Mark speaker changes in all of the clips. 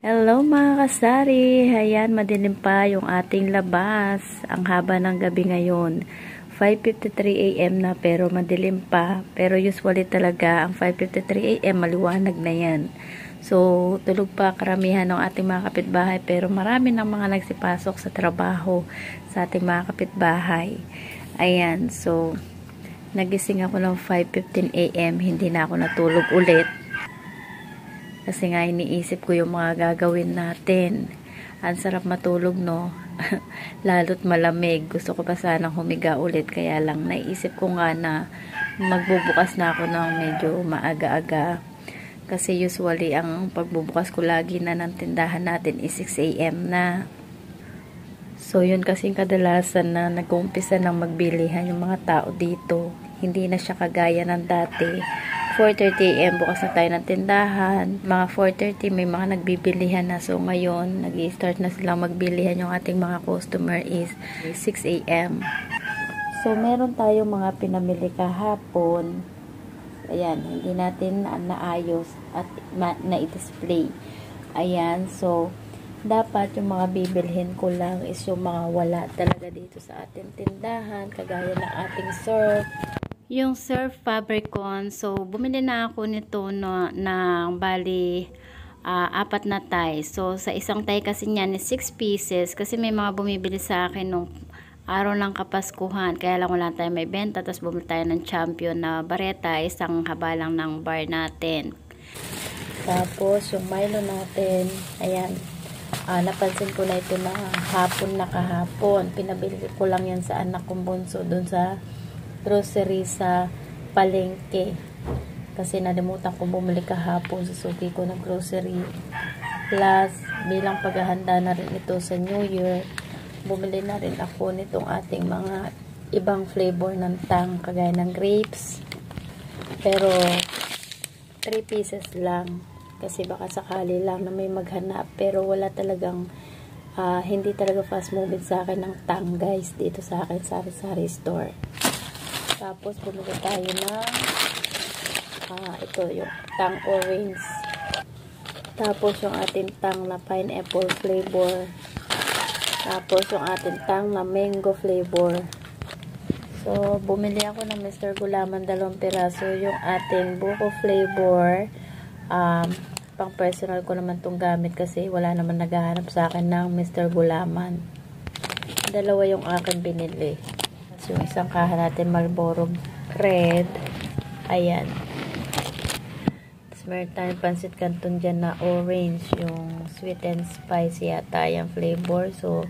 Speaker 1: Hello mga kasari, ayan madilim pa yung ating labas, ang haba ng gabi ngayon, 5:53 AM na pero madilim pa, pero usually talaga ang 5:53 AM maliwanag na yan. So tulog pa karamihan ng ating mga kapitbahay pero marami ng mga nagsipasok sa trabaho sa ating mga kapitbahay. Ayan, so nagising ako ng 5:15 AM, hindi na ako natulog ulit. Kasi nga iniisip ko yung mga gagawin natin. Ang sarap matulog, no? Lalo't malamig. Gusto ko pa sanang humiga ulit. Kaya lang naisip ko nga na magbubukas na ako ng medyo maaga-aga. Kasi usually ang pagbubukas ko lagi na ng tindahan natin is 6 AM na. So yun kasing kadalasan na nag-uumpisa ng magbilihan yung mga tao dito. Hindi na siya kagaya ng dati. 4:30 AM bukas na tayo ng tindahan. Mga 4:30 may mga nagbibilihan na. So ngayon, nag-i-start na silang magbilihan yung ating mga customer is 6 AM. So meron tayong mga pinamili kahapon. Ayan, hindi natin naayos at na-display. Ayan, so dapat yung mga bibilhin ko lang is yung mga wala talaga dito sa ating tindahan. Kagaya ng ating surf. Yung Surf Fabricon, so bumili na ako nito na bali 4 na tie. So sa isang tie kasi niyan is 6 pieces kasi may mga bumibili sa akin nung araw ng Kapaskuhan. Kaya lang wala tayong may benta. Tapos bumili tayo ng Champion na bareta, isang haba lang ng bar natin. Tapos yung Milo natin, ayan, napansin ko na ito na hapon na kahapon. Pinabili ko lang yan sa anak kong bunso doon sa grocery sa palengke kasi nalimutan ko bumili kahapon sa suki ko ng grocery. Plus bilang paghahanda na rin ito sa New Year, bumili na rin ako nitong ating mga ibang flavor ng tang kagaya ng grapes, pero 3 pieces lang kasi baka sakali lang na may maghanap, pero wala talagang hindi talaga fast moving sa akin ng tang guys dito sa akin sa sari-sari store. Tapos bumili tayo ng ito yung tang orange. Tapos yung ating tang na pineapple flavor. Tapos yung ating tang na mango flavor. So bumili ako ng Mr. Gulaman 2 piraso. Yung ating buko flavor, pang personal ko naman itong gamit kasi wala naman naghahanap sa akin ng Mr. Gulaman. 2 yung akin binili. Yung isang kaha natin Marlboro Red. Ayan. Tapos meron tayong pansit canton dyan na orange. Yung sweet and spicy yata yung flavor. So,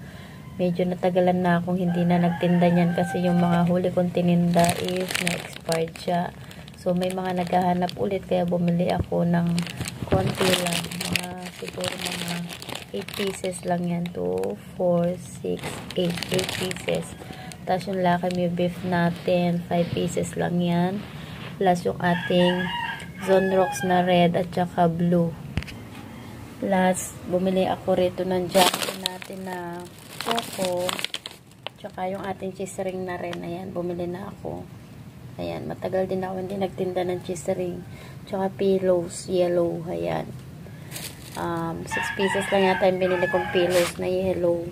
Speaker 1: medyo natagalan na akong hindi na nagtinda niyan kasi yung mga huli kong tininda is na-expired siya. So, may mga naghahanap ulit kaya bumili ako ng konti lang. Siguro mga 8 pieces lang yan. 2, 4, 6, 8 pieces. Tapos yung Lucky Me beef natin, 5 pieces lang yan. Plus yung ating Zone Rocks na red at saka blue. Plus, bumili ako rito ng jacket natin na coco. Tsaka yung ating cheese ring na rin. Ayan, bumili na ako. Ayan, matagal din ako hindi nagtinda ng cheese ring. Tsaka pillows, yellow. Ayan. 6 pieces lang yata yung binili kong pillows na yellow.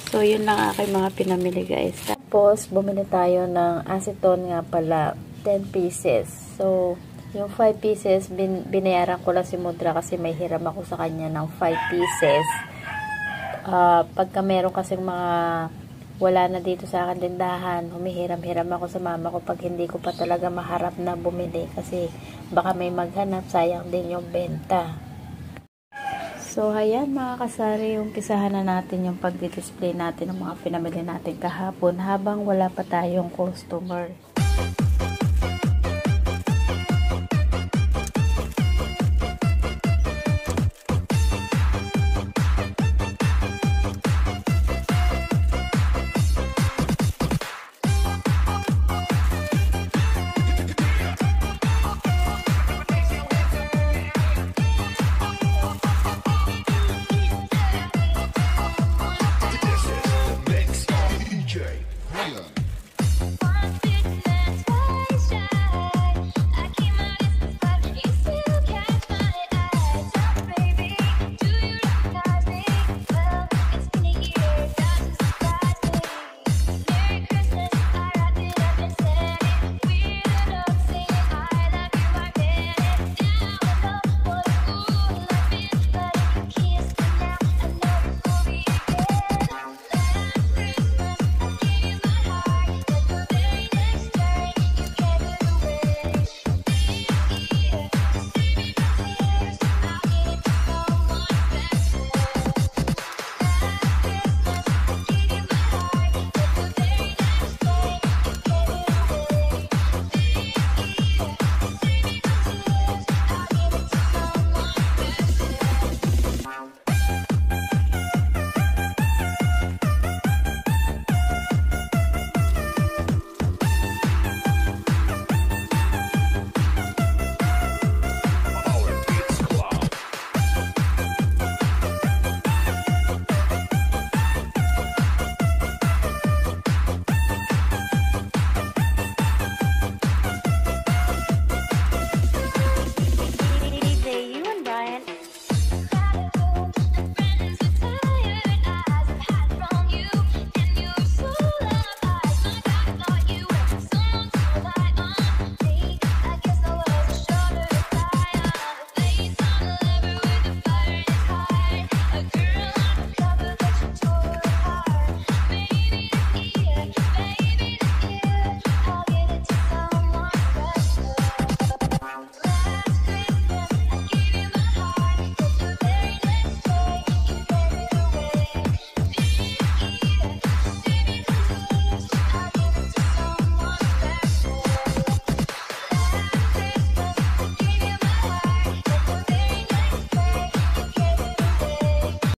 Speaker 1: So, yun lang aking mga pinamili guys. Tapos, bumili tayo ng acetone nga pala, 10 pieces. So, yung 5 pieces, binayaran ko lang si Mudra kasi may hiram ako sa kanya ng 5 pieces. Pagka meron kasing mga wala na dito sa akin tindahan, humihiram-hiram ako sa mama ko pag hindi ko pa talaga maharap na bumili kasi baka may maghanap, sayang din yung benta. So, ayan mga kasari, umpisahan na natin yung pag-display natin ng mga pinamili natin kahapon habang wala pa tayong customer.